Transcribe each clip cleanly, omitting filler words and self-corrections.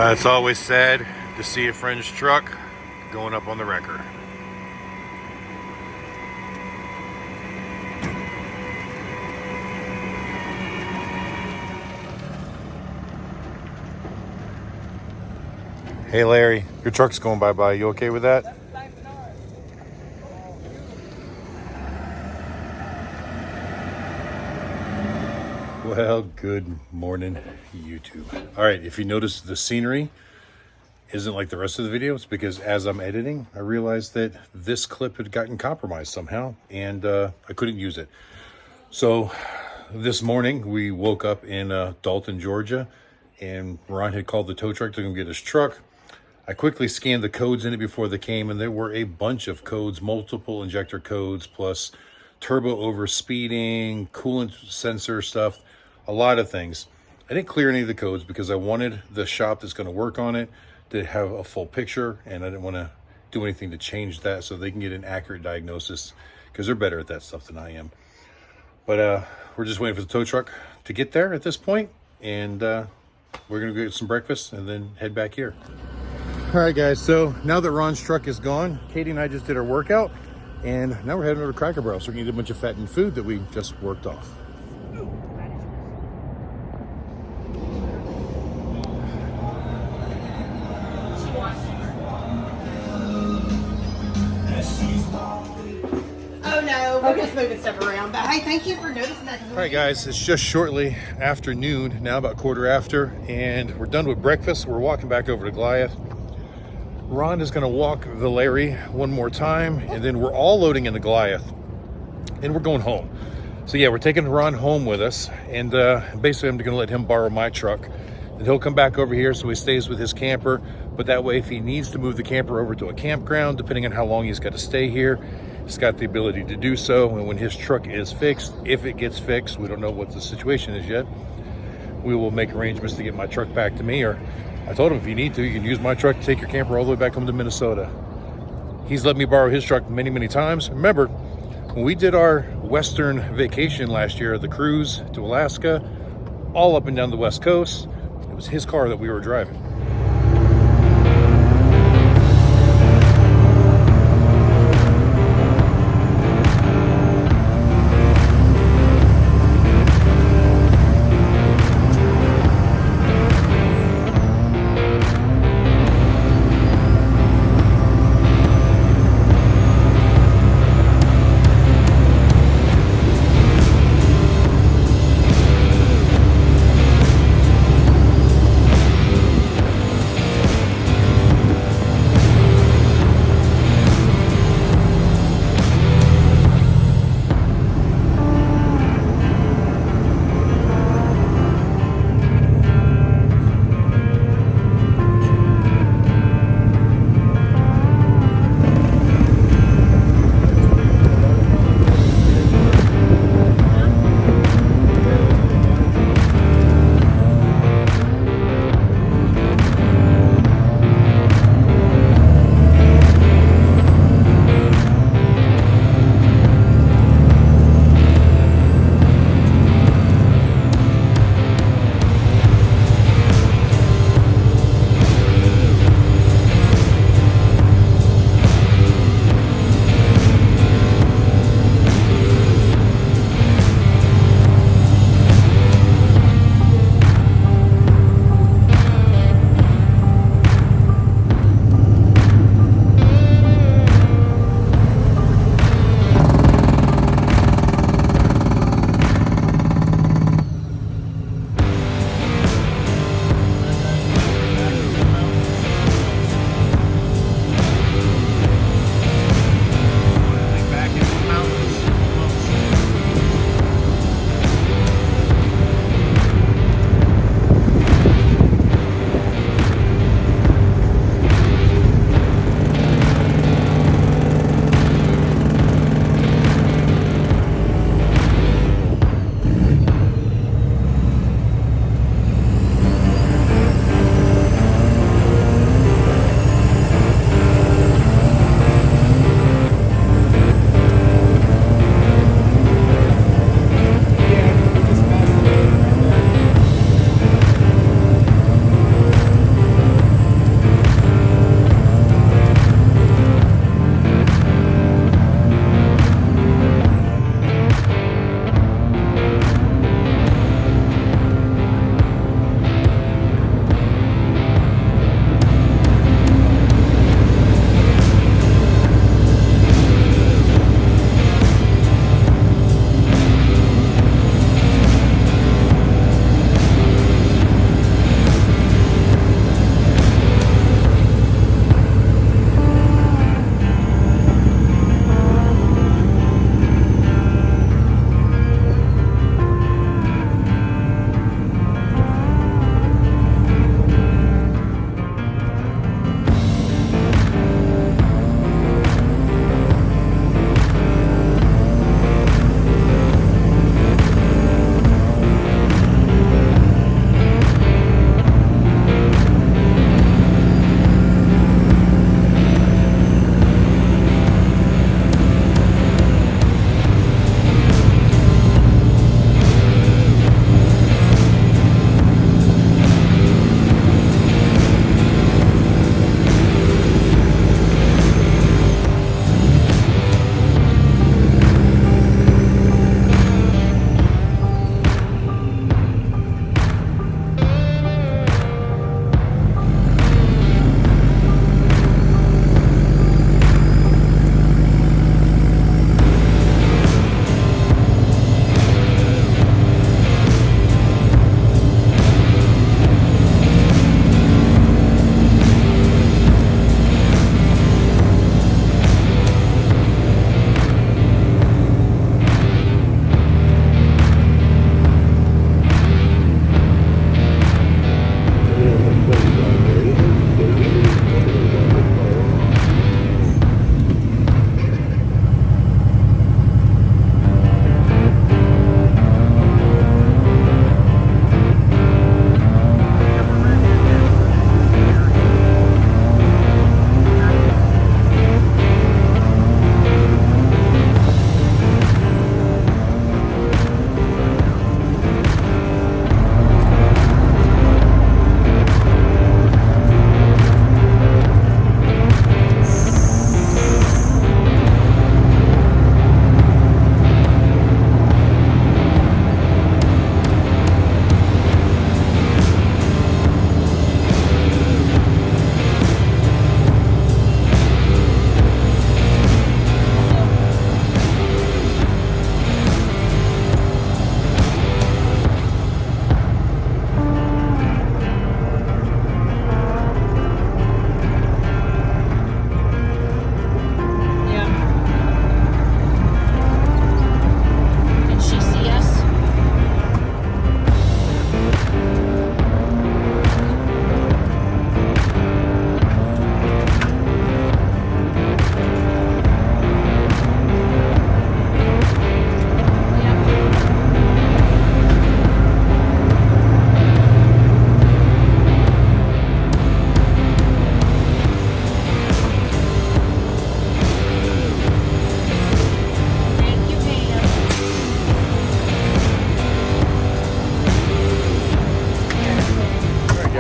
It's always sad to see a friend's truck going up on the wrecker. Hey Larry, your truck's going bye-bye. You okay with that? Well, good morning, YouTube. All right, if you notice the scenery isn't like the rest of the video, it's because as I'm editing, I realized that this clip had gotten compromised somehow, and I couldn't use it. So this morning, we woke up in Dalton, Georgia, and Ron had called the tow truck to come get his truck. I quickly scanned the codes in it before they came, and there were a bunch of codes, multiple injector codes, plus turbo over speeding, coolant sensor stuff, a lot of things. I didn't clear any of the codes because I wanted the shop that's going to work on it to have a full picture, and I didn't want to do anything to change that so they can get an accurate diagnosis, because they're better at that stuff than I am. But we're just waiting for the tow truck to get there at this point, and we're going to go get some breakfast and then head back here. All right, guys, so now that Ron's truck is gone, Katie and I just did our workout, and now we're heading over to Cracker Barrel, so we're going to eat a bunch of fattened food that we just worked off. Oh no, we're just moving stuff around. But hey, thank you for noticing that. All right, guys, it's just shortly after noon, now about quarter after, and we're done with breakfast. We're walking back over to Goliath. Ron is going to walk the Larry one more time, and then we're all loading into Goliath, and we're going home. So yeah, we're taking Ron home with us, and basically I'm going to let him borrow my truck, and he'll come back over here so he stays with his camper. But that way, if he needs to move the camper over to a campground, depending on how long he's got to stay here, he's got the ability to do so. And when his truck is fixed, if it gets fixed, we don't know what the situation is yet, we will make arrangements to get my truck back to me. Or I told him, if you need to, you can use my truck to take your camper all the way back home to Minnesota. He's let me borrow his truck many, many times. Remember, when we did our Western vacation last year, the cruise to Alaska, all up and down the West Coast, it was his car that we were driving.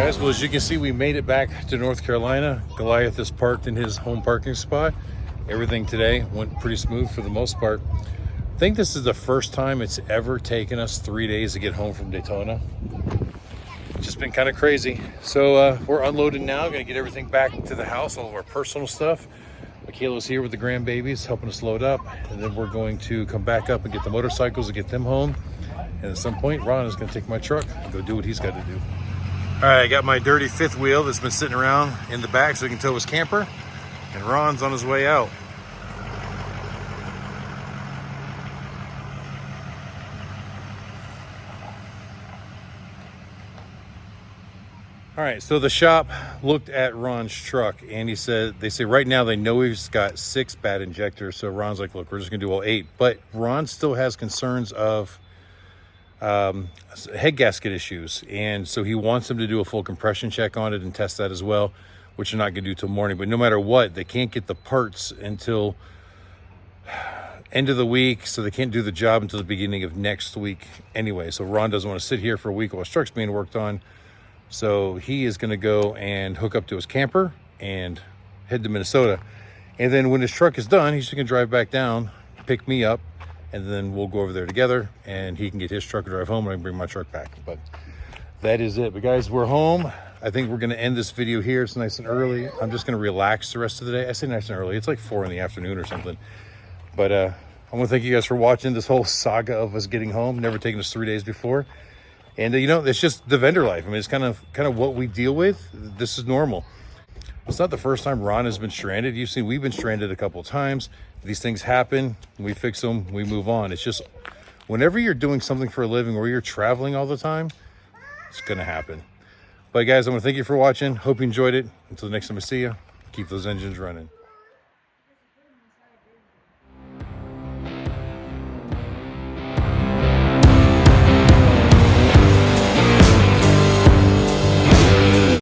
guys, well, as you can see, we made it back to North Carolina. Goliath is parked in his home parking spot. Everything today went pretty smooth for the most part. I think this is the first time it's ever taken us 3 days to get home from Daytona. It's just been kind of crazy. So we're unloading now, gonna get everything back to the house, all of our personal stuff. Michaela's here with the grandbabies helping us load up, and then we're going to come back up and get the motorcycles and get them home. And at some point, Ron is gonna take my truck and go do what he's gotta do. All right, I got my dirty fifth wheel that's been sitting around in the back so we can tow his camper, and Ron's on his way out. All right, so the shop looked at Ron's truck and they say right now they know he's got 6 bad injectors. So Ron's like, look, we're just gonna do all 8. But Ron still has concerns of head gasket issues. And so he wants them to do a full compression check on it and test that as well, which they're not gonna do till morning. But no matter what, they can't get the parts until end of the week. So they can't do the job until the beginning of next week anyway. So Ron doesn't want to sit here for a week while his truck's being worked on. So he is going to go and hook up to his camper and head to Minnesota. And then when his truck is done, he's just going to drive back down, pick me up, and then we'll go over there together and he can get his truck and drive home and I can bring my truck back. But that is it. But guys, we're home. I think we're going to end this video here. It's nice and early. I'm just going to relax the rest of the day. I say nice and early. It's like 4 in the afternoon or something. But I want to thank you guys for watching this whole saga of us getting home. Never taken us 3 days before. And you know, it's just the vendor life. I mean, it's kind of what we deal with. This is normal. It's not the first time Ron has been stranded. You've seen we've been stranded a couple of times. These things happen. We fix them. We move on. It's just whenever you're doing something for a living or you're traveling all the time, it's going to happen. But guys, I want to thank you for watching. Hope you enjoyed it. Until the next time I see you, keep those engines running.